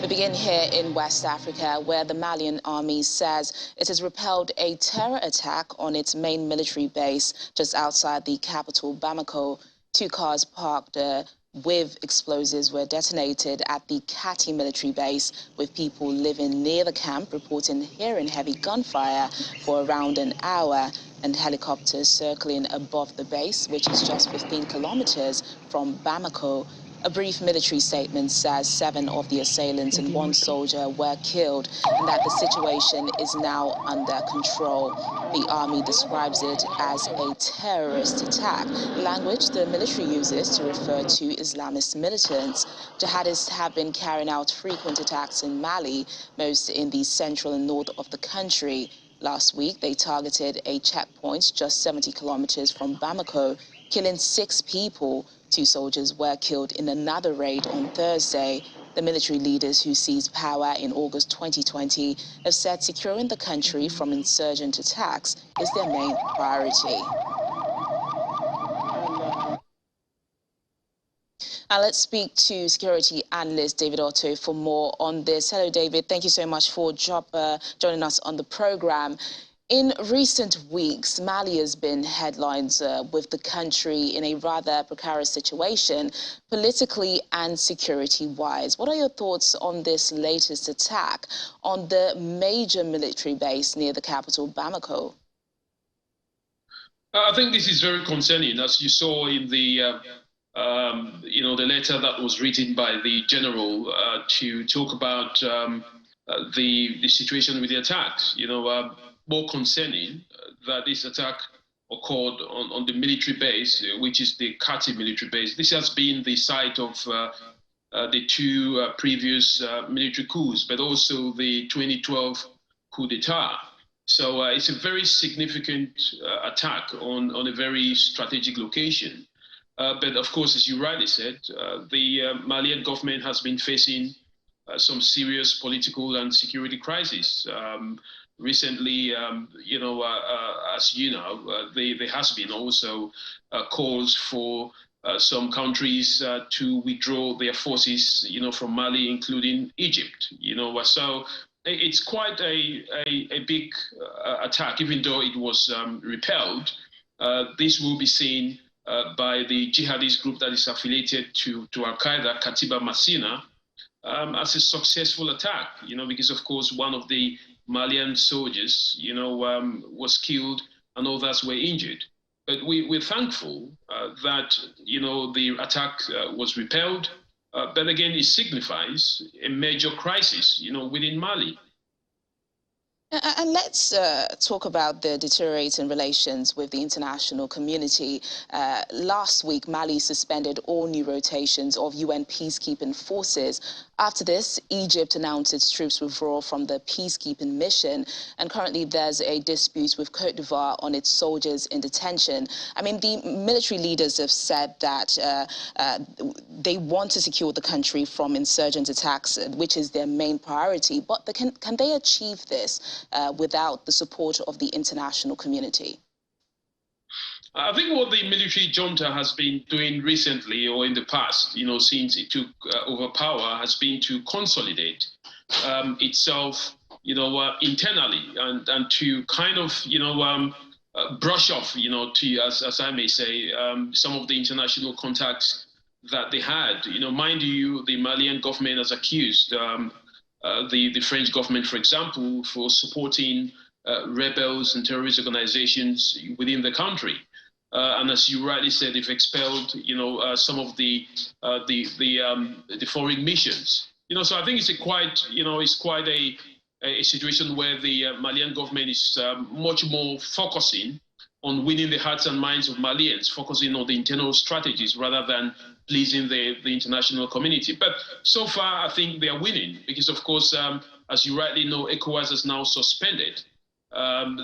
We begin here in West Africa, where the Malian army says it has repelled a terror attack on its main military base just outside the capital, Bamako. Two cars parked with explosives were detonated at the Kati military base, with people living near the camp reporting hearing heavy gunfire for around an hour, and helicopters circling above the base, which is just 15 kilometers from Bamako. A brief military statement says 7 of the assailants and 1 soldier were killed and that the situation is now under control. The army describes it as a terrorist attack, language the military uses to refer to Islamist militants. Jihadists have been carrying out frequent attacks in Mali, most in the central and north of the country. Last week, they targeted a checkpoint just 70 kilometers from Bamako, killing 6 people. 2 soldiers were killed in another raid on Thursday. The military leaders who seized power in August 2020 have said securing the country from insurgent attacks is their main priority. Now let's speak to security analyst David Otto for more on this. Hello, David. Thank you so much for joining us on the program. In recent weeks, Mali has been headlines with the country in a rather precarious situation, politically and security-wise. What are your thoughts on this latest attack on the major military base near the capital, Bamako? I think this is very concerning, as you saw in the the letter that was written by the general to talk about the situation with the attacks. More concerning that this attack occurred on the military base, which is the Kati military base. This has been the site of the 2 previous military coups, but also the 2012 coup d'etat. So it's a very significant attack on a very strategic location. But of course, as you rightly said, the Malian government has been facing some serious political and security crises. Recently, as you know, there has been also calls for some countries to withdraw their forces, from Mali, including Egypt. So it's quite a big attack, even though it was repelled. This will be seen by the jihadist group that is affiliated to Al-Qaeda, Katiba Masina, as a successful attack. Because of course one of the Malian soldiers, was killed and others were injured. But we're thankful that, the attack was repelled. But again, it signifies a major crisis, within Mali. And let's talk about the deteriorating relations with the international community. Last week, Mali suspended all new rotations of UN peacekeeping forces. After this, Egypt announced its troops withdrawal from the peacekeeping mission. And currently, there's a dispute with Côte d'Ivoire on its soldiers in detention. I mean, the military leaders have said that they want to secure the country from insurgent attacks, which is their main priority. But can they achieve this without the support of the international community? I think what the military junta has been doing recently or in the past, since it took over power, has been to consolidate itself, internally and to kind of, brush off, as I may say, some of the international contacts that they had. Mind you, the Malian government has accused the French government, for example, for supporting rebels and terrorist organizations within the country. And as you rightly said, they've expelled, some of the foreign missions. So I think it's quite a situation where the Malian government is much more focusing on winning the hearts and minds of Malians, focusing on the internal strategies rather than pleasing the international community. But so far, I think they are winning because, of course, as you rightly know, ECOWAS has now suspended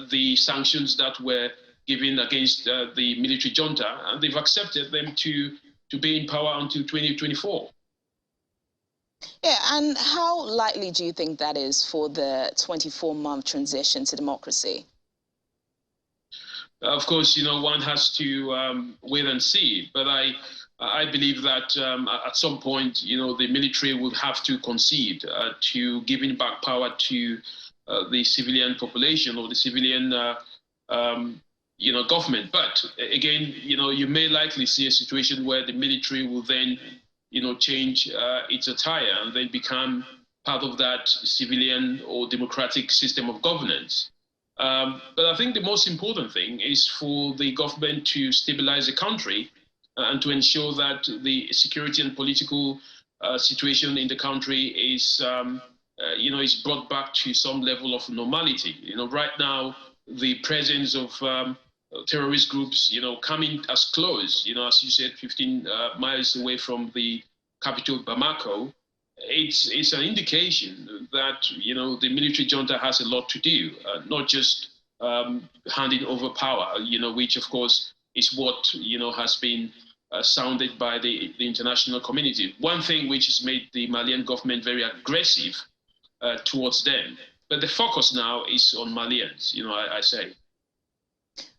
the sanctions that were given against the military junta, and they've accepted them to be in power until 2024. Yeah, and how likely do you think that is for the 24-month transition to democracy? Of course, one has to wait and see. But I believe that at some point, the military would have to concede to giving back power to the civilian population or the civilian, government. But again, you may likely see a situation where the military will then, change its attire and then become part of that civilian or democratic system of governance. But I think the most important thing is for the government to stabilize the country and to ensure that the security and political situation in the country is, is brought back to some level of normality. Right now, the presence of terrorist groups, coming as close, as you said, 15 miles away from the capital, Bamako, it's an indication that, the military junta has a lot to do, not just handing over power, which, of course, is what, has been sounded by the international community. One thing which has made the Malian government very aggressive towards them. But the focus now is on Malians, I say.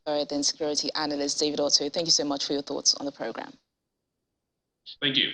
All right, then, security analyst David Otto, thank you so much for your thoughts on the program. Thank you.